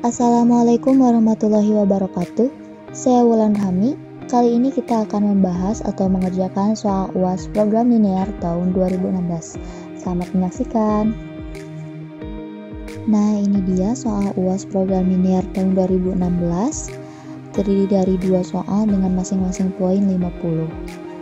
Assalamualaikum warahmatullahi wabarakatuh. Saya Wulan Rahmi. Kali ini kita akan membahas atau mengerjakan soal UAS program linear tahun 2016. Selamat menyaksikan. Nah, ini dia soal UAS program linear tahun 2016. Terdiri dari 2 soal dengan masing-masing poin 50.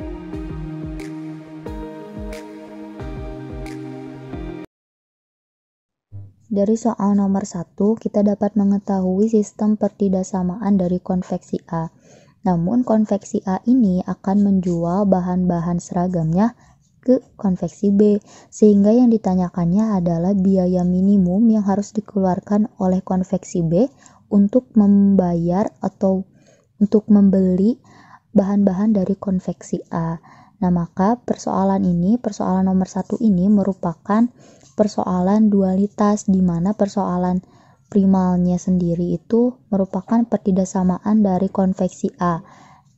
Dari soal nomor 1, kita dapat mengetahui sistem pertidaksamaan dari konveksi A. Namun, konveksi A ini akan menjual bahan-bahan seragamnya ke konveksi B, sehingga yang ditanyakannya adalah biaya minimum yang harus dikeluarkan oleh konveksi B untuk membayar atau untuk membeli bahan-bahan dari konveksi A. Nah, maka persoalan nomor 1 ini merupakan persoalan dualitas, di mana persoalan primalnya sendiri itu merupakan pertidaksamaan dari konveksi A,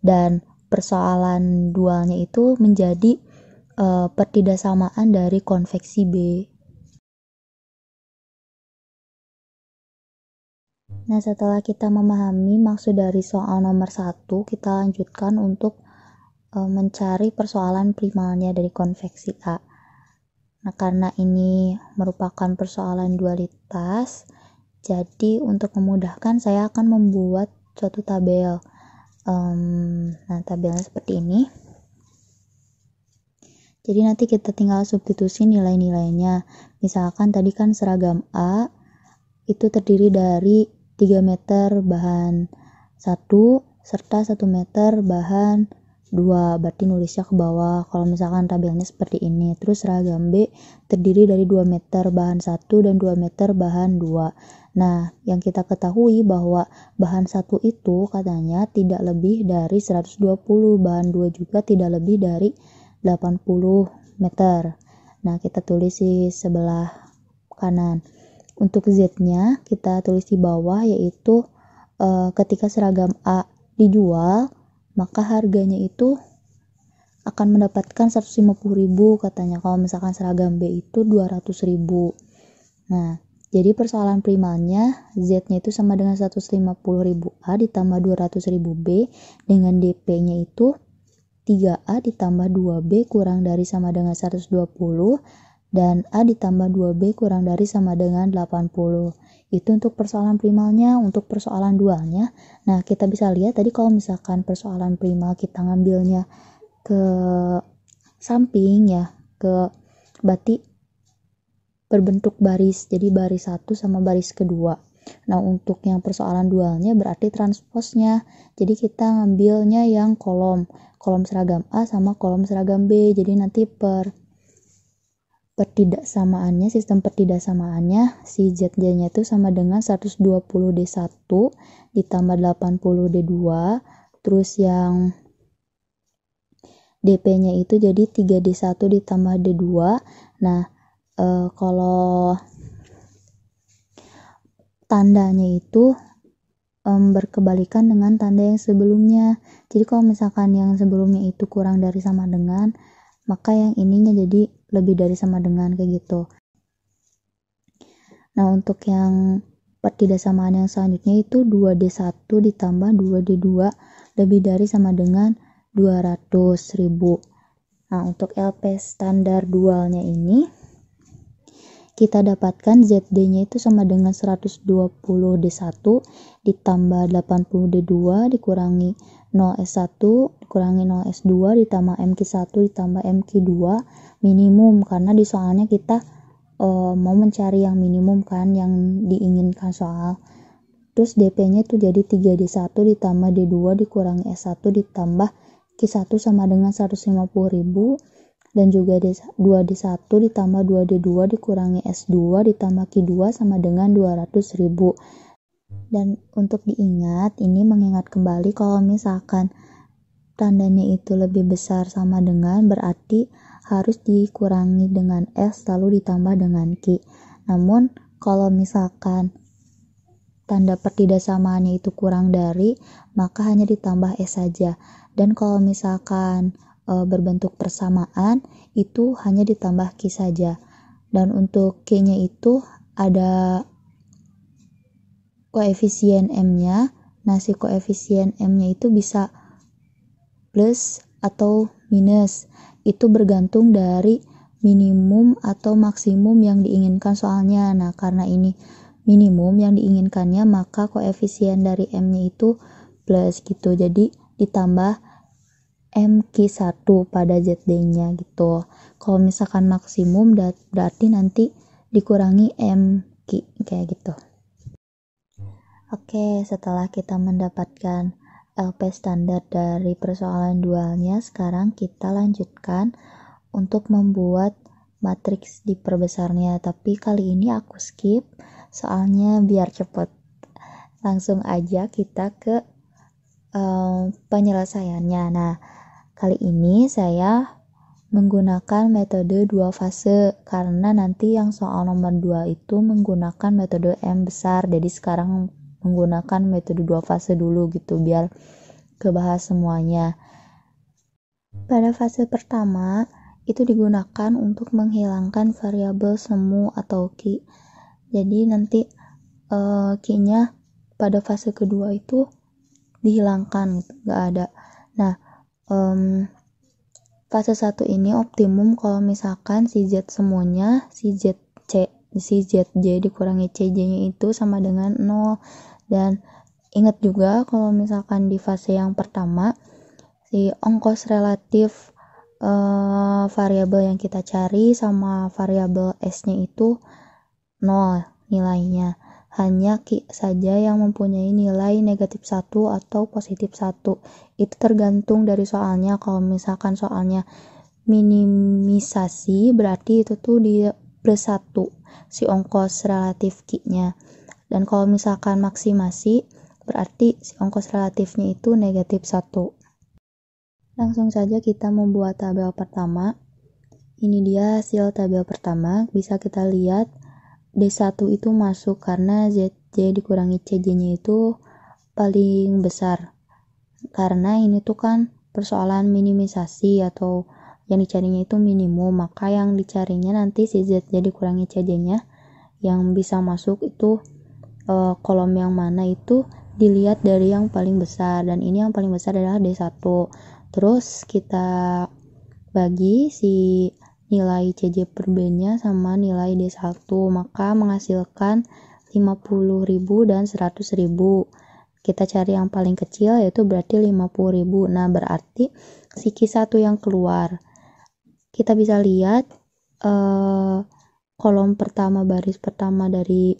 dan persoalan dualnya itu menjadi pertidaksamaan dari konveksi B. Nah, setelah kita memahami maksud dari soal nomor 1, kita lanjutkan untuk mencari persoalan primalnya dari konveksi A. Nah, karena ini merupakan persoalan dualitas, jadi untuk memudahkan saya akan membuat suatu tabel. Nah, tabelnya seperti ini. Jadi nanti kita tinggal substitusi nilai-nilainya. Misalkan tadi kan seragam A itu terdiri dari 3 meter bahan 1 serta 1 meter bahan 2, berarti nulisnya ke bawah. Kalau misalkan tabelnya seperti ini. Terus seragam B terdiri dari 2 meter bahan 1 dan 2 meter bahan 2. Nah, yang kita ketahui bahwa bahan 1 itu katanya tidak lebih dari 120, bahan 2 juga tidak lebih dari 80 meter. Nah, kita tulis di sebelah kanan. Untuk Z-nya kita tulis di bawah, yaitu ketika seragam A dijual, maka harganya itu akan mendapatkan 150.000 katanya. Kalau misalkan seragam B itu 200.000. Nah, jadi persoalan primalnya Z-nya itu sama dengan 150.000 A ditambah 200.000 B, dengan DP-nya itu 3A ditambah 2B kurang dari sama dengan 120, dan A ditambah 2B kurang dari sama dengan 80. Itu untuk persoalan primalnya. Untuk persoalan dualnya, nah kita bisa lihat tadi kalau misalkan persoalan primal kita ngambilnya ke samping ya, berarti berbentuk baris, jadi baris 1 sama baris kedua. Nah, untuk yang persoalan dualnya berarti transposnya, jadi kita ngambilnya yang kolom seragam A sama kolom seragam B. Jadi nanti sistem pertidaksamaannya si ZJ-nya itu sama dengan 120D1 ditambah 80D2, terus yang DP-nya itu jadi 3D1 ditambah D2. Nah, kalau tandanya itu berkebalikan dengan tanda yang sebelumnya. Jadi kalau misalkan yang sebelumnya itu kurang dari sama dengan, maka yang ininya jadi lebih dari sama dengan, kayak gitu. Nah, untuk yang pertidaksamaan yang selanjutnya itu 2D1 ditambah 2D2 lebih dari sama dengan 200.000. Nah, untuk LP standar dualnya ini kita dapatkan ZD-nya itu sama dengan 120D1 ditambah 80D2 dikurangi 0S1 dikurangi 0S2 ditambah MQ1 ditambah MQ2 minimum, karena di soalnya kita mau mencari yang minimum kan, yang diinginkan soal. Terus DP-nya itu jadi 3D1 ditambah D2 dikurangi S1 ditambah Q1 sama dengan 150.000, dan juga 2D1 ditambah 2D2 dikurangi S2 ditambah Q2 sama dengan 200.000. Dan untuk diingat, ini mengingat kembali kalau misalkan tandanya itu lebih besar sama dengan, berarti harus dikurangi dengan S lalu ditambah dengan Q. Namun kalau misalkan tanda pertidaksamaannya itu kurang dari, maka hanya ditambah S saja. Dan kalau misalkan berbentuk persamaan, itu hanya ditambah Q saja. Dan untuk Q-nya itu ada koefisien M-nya. Nah, si koefisien M-nya itu bisa plus atau minus. Itu bergantung dari minimum atau maksimum yang diinginkan soalnya. Nah, karena ini minimum yang diinginkannya, maka koefisien dari M-nya itu plus gitu. Jadi ditambah MQ1 pada ZD-nya gitu. Kalau misalkan maksimum berarti nanti dikurangi MQ kayak gitu. Oke, setelah kita mendapatkan LP standar dari persoalan dualnya, sekarang kita lanjutkan untuk membuat matriks diperbesarnya. Tapi kali ini aku skip soalnya biar cepet. Langsung aja kita ke penyelesaiannya. Nah, kali ini saya menggunakan metode 2 fase karena nanti yang soal nomor 2 itu menggunakan metode M besar. Jadi sekarang menggunakan metode 2 fase dulu gitu biar kebahas semuanya. Pada fase pertama itu digunakan untuk menghilangkan variabel semu atau Q. Jadi nanti Q-nya pada fase kedua itu dihilangkan, gak ada. Nah, fase 1 ini optimum kalau misalkan si Z semuanya, si ZJ dikurangi CJ-nya itu sama dengan 0. Dan ingat juga kalau misalkan di fase yang pertama, si ongkos relatif variabel yang kita cari sama variabel S-nya itu 0 nilainya. Hanya Q saja yang mempunyai nilai negatif 1 atau positif 1. Itu tergantung dari soalnya. Kalau misalkan soalnya minimisasi, berarti itu tuh di plus 1 si ongkos relatif Q-nya. Dan kalau misalkan maksimasi, berarti si ongkos relatifnya itu negatif 1. Langsung saja kita membuat tabel pertama. Ini dia hasil tabel pertama. Bisa kita lihat D1 itu masuk karena ZJ dikurangi CJ-nya itu paling besar. Karena ini tuh kan persoalan minimisasi atau yang dicarinya itu minimum, maka yang dicarinya nanti si ZJ dikurangi CJ-nya yang bisa masuk itu kolom yang mana itu dilihat dari yang paling besar, dan ini yang paling besar adalah D1. Terus kita bagi si nilai CJ per B-nya sama nilai D1, maka menghasilkan 50.000 dan 100.000. Kita cari yang paling kecil yaitu berarti 50.000. Nah, berarti si Q1 yang keluar. Kita bisa lihat kolom pertama, baris pertama dari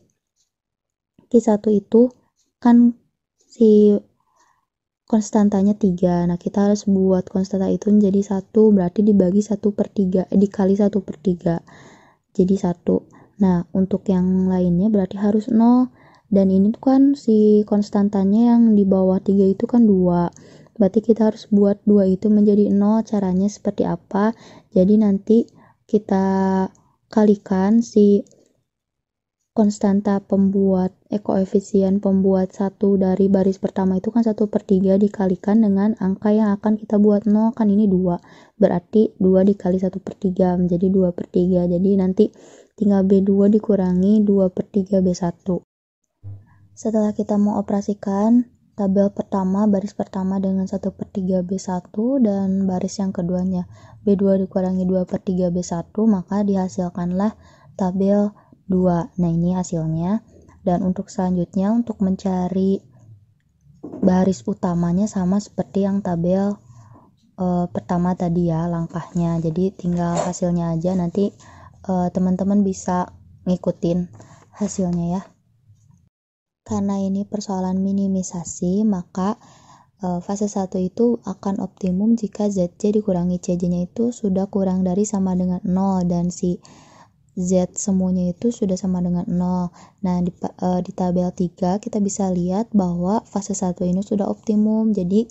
Q1 itu kan si konstantanya 3. Nah, kita harus buat konstanta itu menjadi 1, berarti dibagi 1/3, dikali 1/3. Jadi 1. Nah, untuk yang lainnya berarti harus 0. Dan ini tuh kan si konstantanya yang di bawah 3 itu kan 2. Berarti kita harus buat 2 itu menjadi 0. Caranya seperti apa? Jadi nanti kita kalikan si konstanta koefisien pembuat 1 dari baris pertama itu kan 1/3 dikalikan dengan angka yang akan kita buat 0, kan ini 2. Berarti 2 dikali 1/3 menjadi 2/3. Jadi nanti tinggal B2 dikurangi 2/3 B1. Setelah kita mengoperasikan tabel pertama, baris pertama dengan 1/3 B1 dan baris yang keduanya B2 dikurangi 2/3 B1, maka dihasilkanlah tabel 2. Nah, ini hasilnya. Dan untuk selanjutnya, untuk mencari baris utamanya sama seperti yang tabel pertama tadi ya langkahnya. Jadi tinggal hasilnya aja, nanti teman-teman bisa ngikutin hasilnya ya. Karena ini persoalan minimisasi, maka fase 1 itu akan optimum jika ZJ dikurangi CJ-nya itu sudah kurang dari sama dengan 0 dan si Z semuanya itu sudah sama dengan 0. Nah, di tabel 3 kita bisa lihat bahwa fase 1 ini sudah optimum. Jadi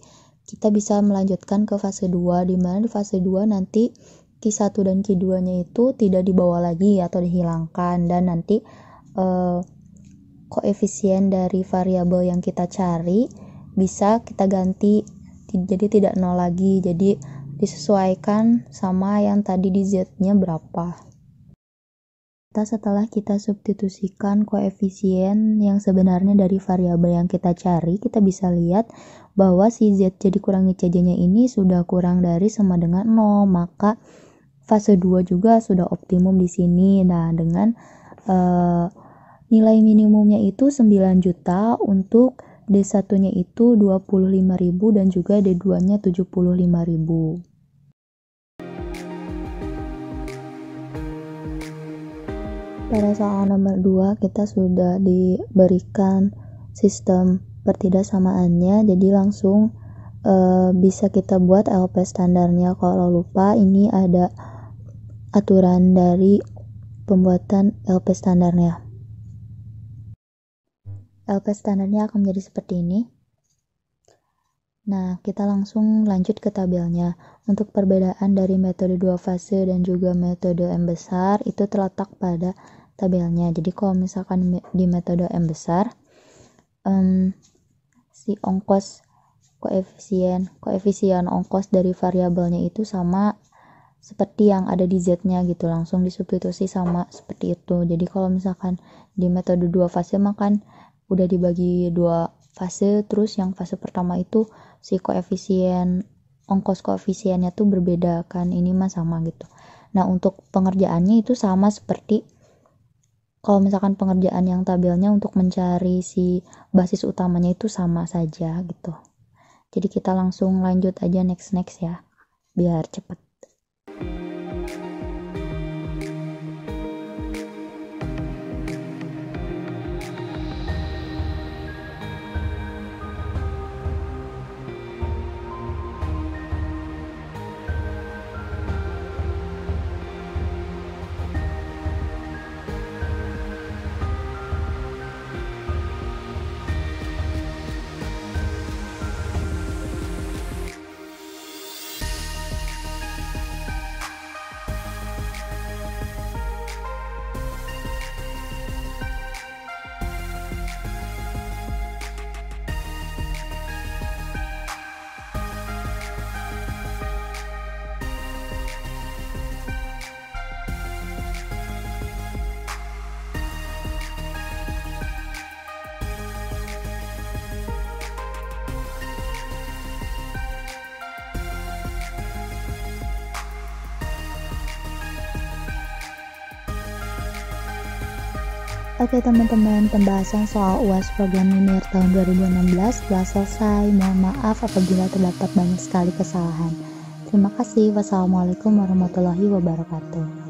kita bisa melanjutkan ke fase 2, di mana di fase 2 nanti Q1 dan Q2-nya itu tidak dibawa lagi atau dihilangkan, dan nanti koefisien dari variabel yang kita cari bisa kita ganti jadi tidak 0 lagi. Jadi disesuaikan sama yang tadi di Z-nya berapa. Setelah kita substitusikan koefisien yang sebenarnya dari variabel yang kita cari, kita bisa lihat bahwa si Z jadi kurangi CJ-nya ini sudah kurang dari sama dengan 0, maka fase 2 juga sudah optimum di sini. Nah, dengan nilai minimumnya itu 9 juta, untuk D1-nya itu 25.000 dan juga D2-nya 75.000. Pada soal nomor 2 kita sudah diberikan sistem pertidaksamaannya, jadi langsung bisa kita buat LP standarnya. Kalau lupa, ini ada aturan dari pembuatan LP standarnya. LP standarnya akan menjadi seperti ini. Nah, kita langsung lanjut ke tabelnya. Untuk perbedaan dari metode 2 fase dan juga metode M besar itu terletak pada tabelnya. Jadi kalau misalkan di metode M besar, si ongkos koefisien ongkos dari variabelnya itu sama seperti yang ada di Z-nya gitu, langsung disubstitusi sama seperti itu. Jadi kalau misalkan di metode 2 fase makan udah dibagi 2 fase, terus yang fase pertama itu si ongkos koefisiennya tuh berbeda kan, ini mah sama gitu. Nah, untuk pengerjaannya itu sama seperti kalau misalkan pengerjaan yang tabelnya untuk mencari si basis utamanya itu sama saja gitu. Jadi kita langsung lanjut aja next ya, biar cepet. Oke teman-teman, pembahasan soal UAS program linear tahun 2016 telah selesai. Mohon maaf apabila terdapat banyak sekali kesalahan. Terima kasih. Wassalamualaikum warahmatullahi wabarakatuh.